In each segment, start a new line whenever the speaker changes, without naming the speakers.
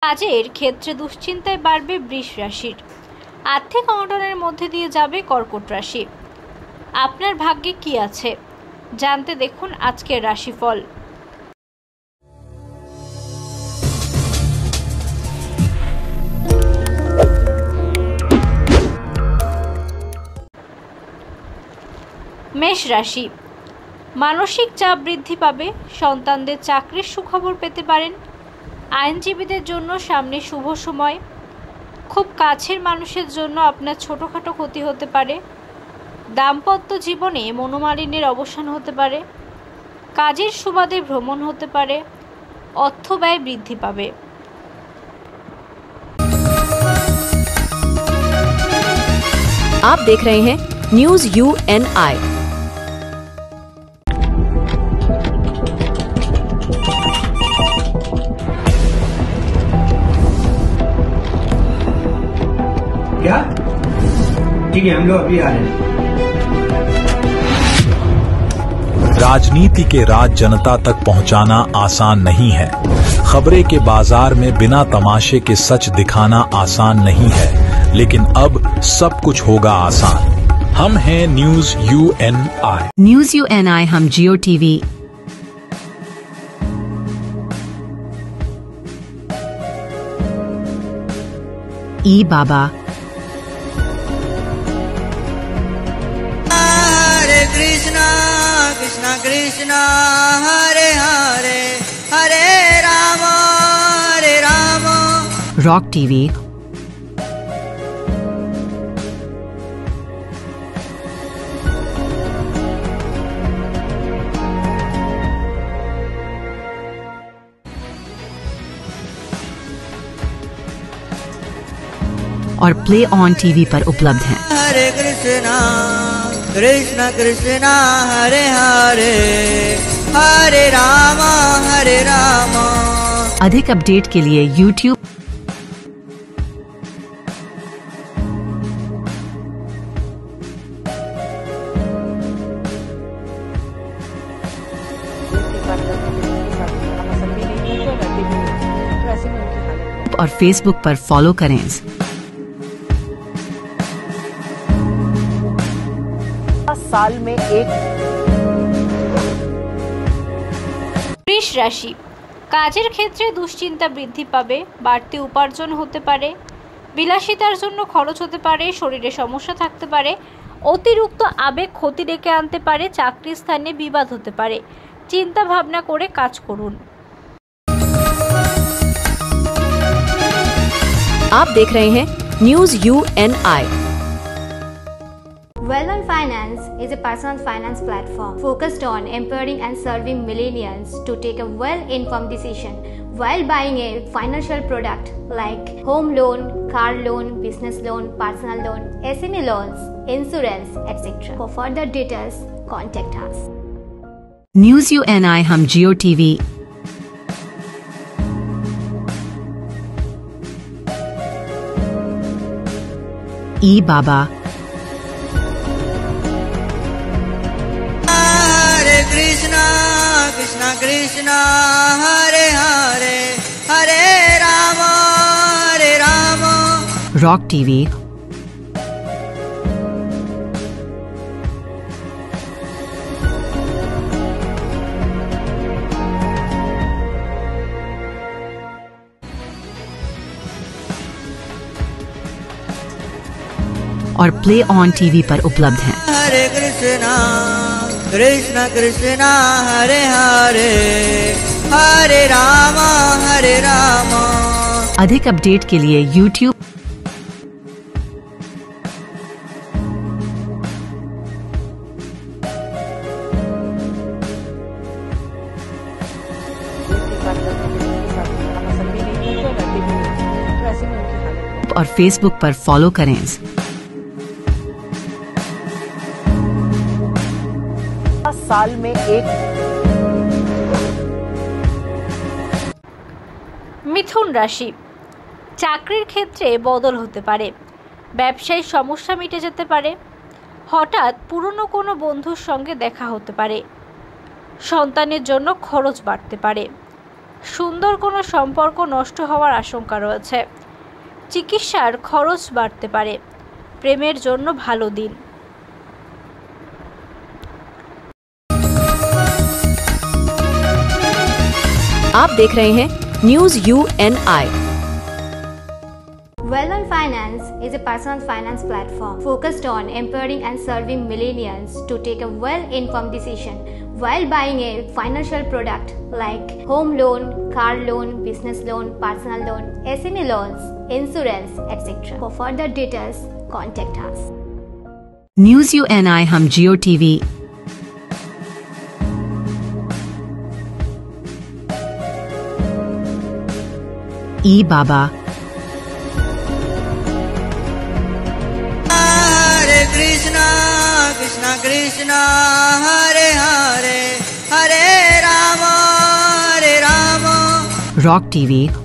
কাজের ক্ষেত্রে দুশ্চিন্তায় বাড়বে বৃষ রাশির। আর্থিক অনটনের মধ্যে দিয়ে যাবে কর্কট রাশি। আপনার ভাগ্যে কি আছে জানতে দেখুন আজকের রাশিফল। মেষ রাশি, মানসিক চাপ বৃদ্ধি পাবে। সন্তানদের চাকরির সুখবর পেতে পারেন। আইনজীবীদের জন্য সামনে শুভ সময়। খুব কাছের মানুষের জন্য আপনার ছোটোখাটো ক্ষতি হতে পারে। দাম্পত্য জীবনে মনোমালিন্যের অবসান হতে পারে। কাজের সুবাদে ভ্রমণ হতে পারে। অর্থ ব্যয় বৃদ্ধি পাবে।
आप देख रहे हैं न्यूज UNI।
क्या? ठीक है, हम लोग अभी आ रहे हैं।
राजनीति के राज जनता तक पहुंचाना आसान नहीं है। खबरें के बाजार में बिना तमाशे के सच दिखाना आसान नहीं है, लेकिन अब सब कुछ होगा आसान। हम हैं न्यूज UNI।
न्यूज UNI हम जियो टीवी, ई बाबा,
हरे कृष्णा कृष्णा कृष्णा हरे हरे हरे राम
रॉक टीवी, और प्ले ऑन टीवी पर उपलब्ध हैं।
हरे कृष्णा कृष्णा कृष्णा हरे हरे हरे राम
अधिक अपडेट के लिए YouTube और Facebook पर फॉलो करें।
साल में एक।
বৃষ রাশি, কাজের ক্ষেত্রে দুশ্চিন্তা বৃদ্ধি পাবে। বাড়তি উপার্জন হতে পারে। বিলাসিতার জন্য খরচ হতে পারে। শরীরে সমস্যা থাকতে পারে। অতিরিক্ত আবেগ ক্ষতি ডেকে আনতে পারে। চাকরির স্থানে বিবাদ হতে পারে। চিন্তা ভাবনা করে কাজ করুন।
आप देख रहे हैं news UNI।
Well-Known Finance is a personal finance platform focused on empowering and serving millennials to take a well-informed decision while buying a financial product like home loan, car loan, business loan, personal loan, SME loans, insurance, etc. For further details, contact us.
News UNI हम जियो TV, ई बाबा,
Krishna Krishna Krishna Hare Hare Hare Ram
rock TV, और play on TV पर उपलब्ध हैं।
हरे कृष्णा कृष्णा कृष्णा हरे हरे हरे राम
अधिक update के लिए YouTube और Facebook पर फॉलो करें।
साल में एक।
মিথুন রাশি, চাকরির ক্ষেত্রে বদল হতে পারে। ব্যবসায়িক সমস্যা মিটে যেতে পারে। হঠাৎ পুরনো কোনো বন্ধুর সঙ্গে দেখা হতে পারে। সন্তানের জন্য খরচ বাড়তে পারে। সুন্দর কোনো সম্পর্ক নষ্ট হওয়ার আশঙ্কা রয়েছে। চিকিৎসার খরচ বাড়তে পারে। প্রেমের জন্য ভালো দিন।
आप देख रहे हैं news UNI।
Well-Known Finance is a personal finance platform focused on empowering and serving millennials to take a well-informed decision while buying a financial product like home loan, car loan, business loan, personal loan, SME loans, insurance, etc. For further details, contact us.
News UNI हम जियो TV। ई बाबा।
Hare Krishna, Krishna Krishna, Hare Hare, Hare Rama, Hare Rama।
Rock TV।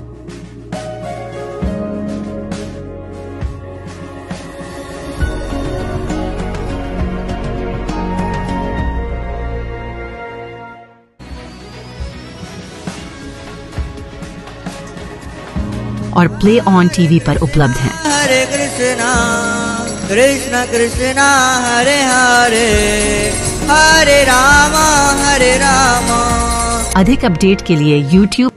और play on TV पर उपलब्ध हैं।
Hare Krishna, Krishna Krishna, Hare Hare, Hare Rama, Hare Rama।
अधिक update के लिए YouTube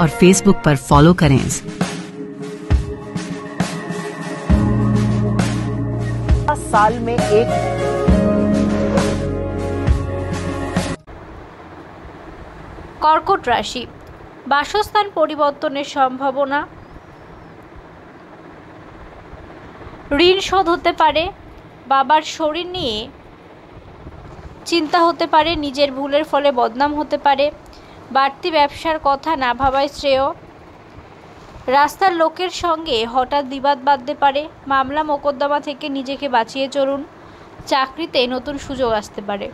और Facebook पर फॉलो करें।
साल में एक
কর্কট রাশি, বাসস্থান পরিবর্তনের সম্ভাবনা। ঋণ শোধ হতে পারে। বাবার শরীর নিয়ে চিন্তা হতে পারে। নিজের ভুলের ফলে বদনাম হতে পারে। বাড়তি ব্যবসার কথা না ভাবাই শ্রেয়। রাস্তার লোকের সঙ্গে হঠাৎ বিবাদ বাঁধতে পারে। মামলা মোকদ্দমা থেকে নিজেকে বাঁচিয়ে চলুন। চাকরিতে নতুন সুযোগ আসতে পারে।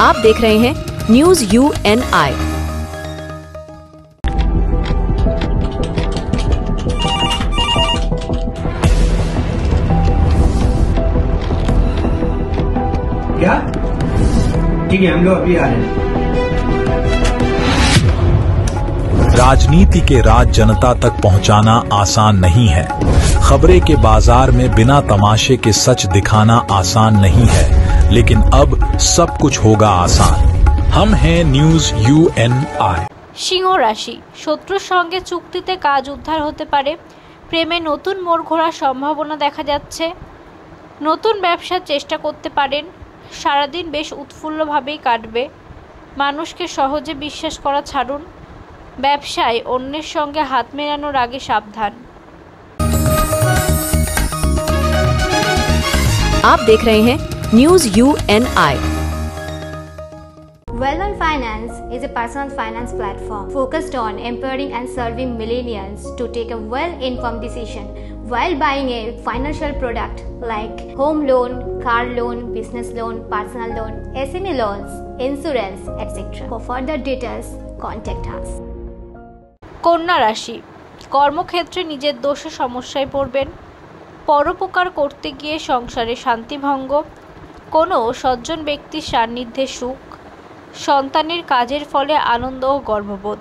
आप देख रहे हैं न्यूज UNI।
क्या? ठीक है, हम लोग अभी आ रहे हैं।
राजनीति के राज जनता तक पहुंचाना आसान नहीं है। खबरें के बाजार में बिना तमाशे के सच दिखाना आसान नहीं है, लेकिन अब सब कुछ होगा आसान। हम हैं न्यूज UNI।
সিংহ রাশি, শত্রুর সঙ্গে চুক্তিতে কাজ উদ্ধার হতে পারে। প্রেমে নতুন মোড় ঘোরার সম্ভাবনা দেখা যাচ্ছে। নতুন ব্যবসার চেষ্টা করতে পারেন। সারাদিন বেশ উৎফুল্লভাবেই কাটবে। মানুষকে সহজে বিশ্বাস করা ছাড়ুন। ব্যবসায় অন্যের সঙ্গে হাত মেলানোর আগে সাবধান।
आप देख रहे हैं news UNI।
Well-Known Finance is a personal finance platform focused on empowering and serving millennials to take a well-informed decision while buying a financial product like home loan, car loan, business loan, personal loan, SME loans, insurance, etc. For further details, contact us.
কন্যা রাশি, কর্মক্ষেত্রে নিজের দোষে সমস্যায় পড়বেন। পরোপকার করতে গিয়ে সংসারে শান্তিভঙ্গ। কোনো সজ্জন ব্যক্তির সান্নিধ্যে সুখ। সন্তানের কাজের ফলে আনন্দ ও গর্ববোধ।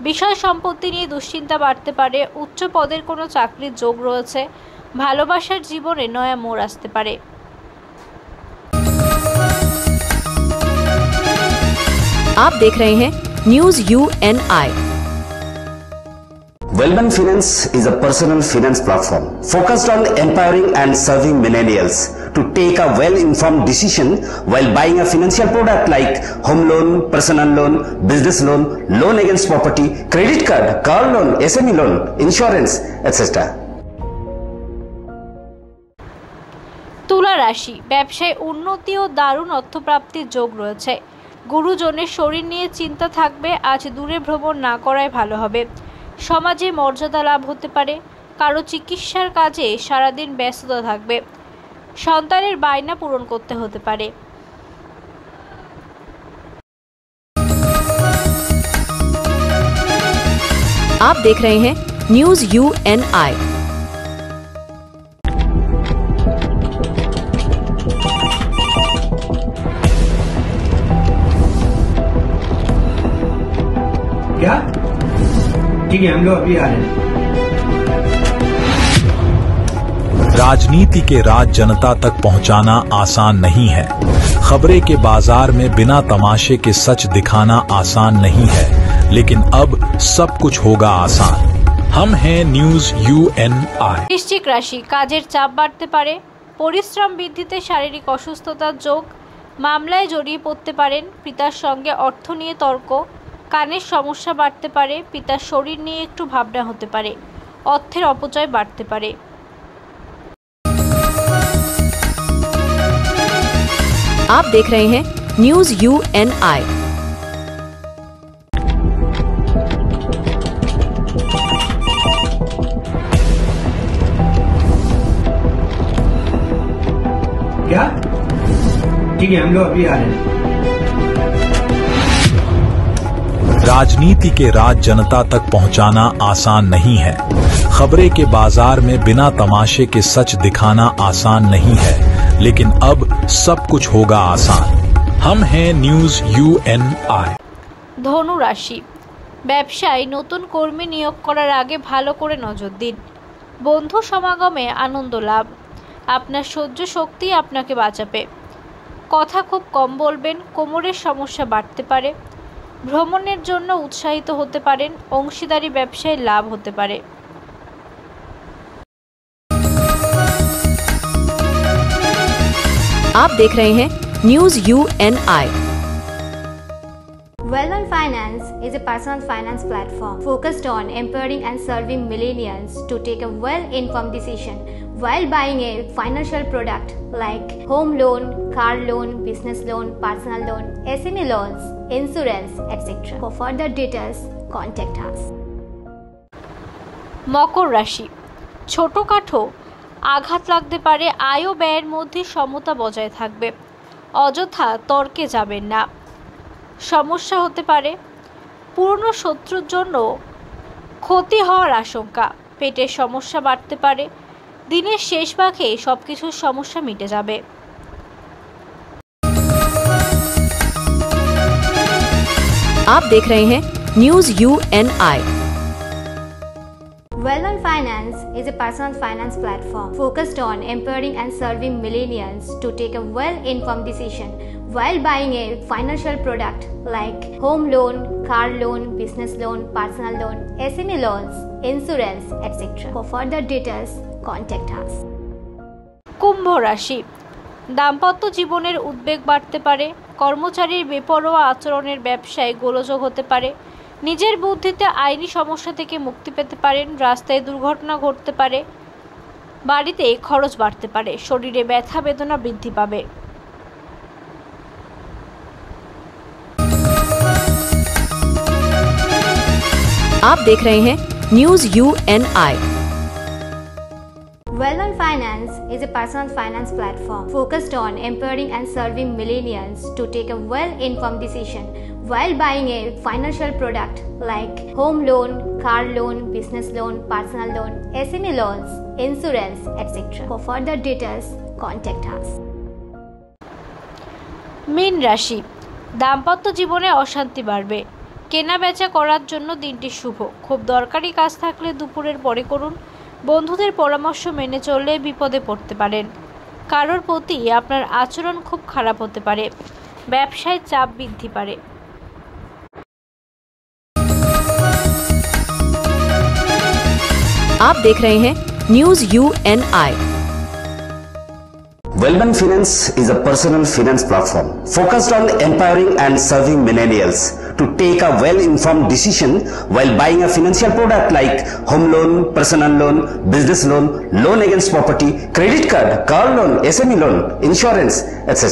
বিষয় সম্পত্তি নিয়ে দুশ্চিন্তা বাড়তে পারে। উচ্চ পদের কোনো চাকরির যোগ রয়েছে। ভালোবাসার জীবনে নয়া মোড় আসতে পারে।
आप देख रहे हैं news UNI।
Well-Known Finance is a personal finance platform focused on empowering and serving millennials to take a well-informed decision while buying a financial product like home loan, personal loan, business loan, loan against property, credit card, car loan, SME loan, insurance, etc.
তুলা রাশি, ব্যবসায় উন্নতি ও দারুণ অর্থপ্রাপ্তির যোগ রয়েছে। গুরুজনের শরীর নিয়ে চিন্তা থাকবে। আজ দূরে ভ্রমণ না করাই ভালো হবে। সমাজে মর্যাদা লাভ হতে পারে। কারো চিকিৎসার কাজে সারাদিন ব্যস্ততা থাকবে। সন্তানের বায়না পূরণ করতে হতে পারে।
आप देख रहे हैं न्यूज UNI।
क्या? ठीक है, हम लोग अभी आ रहे हैं।
राजनीति के राज जनता तक पहुंचाना आसान नहीं है। खबरें के बाजार में बिना तमाशे के सच दिखाना आसान नहीं है, लेकिन अब सब कुछ होगा आसान। हम हैं न्यूज UNI।
বৃশ্চিক রাশি, কাজের চাপ বাড়তে পারে, পরিশ্রম বৃদ্ধিতে শারীরিক অসুস্থতার যোগ, মামলায় জড়িয়ে পড়তে পারেন, পিতার সঙ্গে অর্থ নিয়ে তর্ক, কানের সমস্যা বাড়তে পারে, পিতার শরীর নিয়ে একটু ভাবনা হতে পারে, অর্থের অপচয় বাড়তে পারে।
आप देख रहे हैं न्यूज UNI।
क्या? ठीक है, हम लोग अभी आ रहे हैं।
राजनीति के राज जनता तक पहुंचाना आसान नहीं है। खबरें के बाजार में बिना तमाशे के सच दिखाना आसान नहीं है, लेकिन अब सब कुछ होगा आसान। हम हैं न्यूज UNI।
ধনু রাশি, ব্যবসায় নতুন কর্মী নিয়োগ করার আগে ভালো করে নজর দিন। বন্ধু সমাগমে আনন্দ লাভ, আপনার সহ্য শক্তি আপনাকে বাঁচাবে। কথা খুব কম বলবেন, কোমরের সমস্যা বাড়তে পারে। ভ্রমণের জন্য উৎসাহিত হতে পারেন, অংশীদারি ব্যবসায় লাভ হতে পারে।
आप देख रहे हैं news UNI।
Well-Known Finance is a personal finance platform focused on empowering and serving millennials to take a well-informed decision while buying a financial product like home loan, car loan, business loan, personal loan, SME loans, insurance, etc. For further details, contact us.
মকর রাশি, ছোটখাটো আঘাত লাগতে পারে, আয় ও ব্যয়ের মধ্যে সমতা বজায় থাকবে। অযথা তর্কে যাবেন না, সমস্যা হতে পারে। পুরনো শত্রুর জন্য ক্ষতি হওয়ার আশঙ্কা, পেটের সমস্যা বাড়তে পারে। দিনের শেষ ভাগে সবকিছুর সমস্যা মিটে যাবে।
आप देख रहे हैं news UNI।
Well-Known Finance is a personal finance platform focused on empowering and serving millennials to take a well-informed decision while buying a financial product like home loan, car loan, business loan, personal loan, SME loans, insurance, etc. For further details, contact us.
কুম্ভ রাশি, দাম্পত্য জীবনের উদ্বেগ বাড়তে পারে। কর্মচারীর বেপরোয়া আচরণের ব্যবসায় গোলযোগ হতে পারে। নিজের বুদ্ধিতে আইনি সমস্যা থেকে মুক্তি পেতে পারেন। রাস্তায় দুর্ঘটনা ঘটতে পারে। বাড়িতে খরচ বাড়তে পারে। শরীরে ব্যথা বেদনা বৃদ্ধি পাবে।
आप देख रहे हैं news UNI।
Well-Known Finance is a personal finance platform focused on empowering and serving millennials to take a well-informed decision while buying a financial product like home loan, car loan, business loan, personal loan, SME loans, insurance, etc. For further details, contact us.
মীন রাশি, দাম্পত্য জীবনে অশান্তি বাড়বে। কেনা বেচা করার জন্য দিনটি শুভ। খুব দরকারি কাজ থাকলে দুপুরের পরে করুন। বন্ধুদের পরামর্শ মেনে চললে বিপদে পড়তে পারেন। কারোর প্রতি আপনার আচরণ খুব খারাপ হতে পারে। ব্যবসায় চাপ বৃদ্ধি পারে।
आप देख रहे हैं news UNI।
Well-Known Finance is a personal finance platform focused on empowering and serving millennials to take a well-informed decision while buying a financial product like home loan, personal loan, business loan, loan against property, credit card, car loan, SME loan, insurance, etc.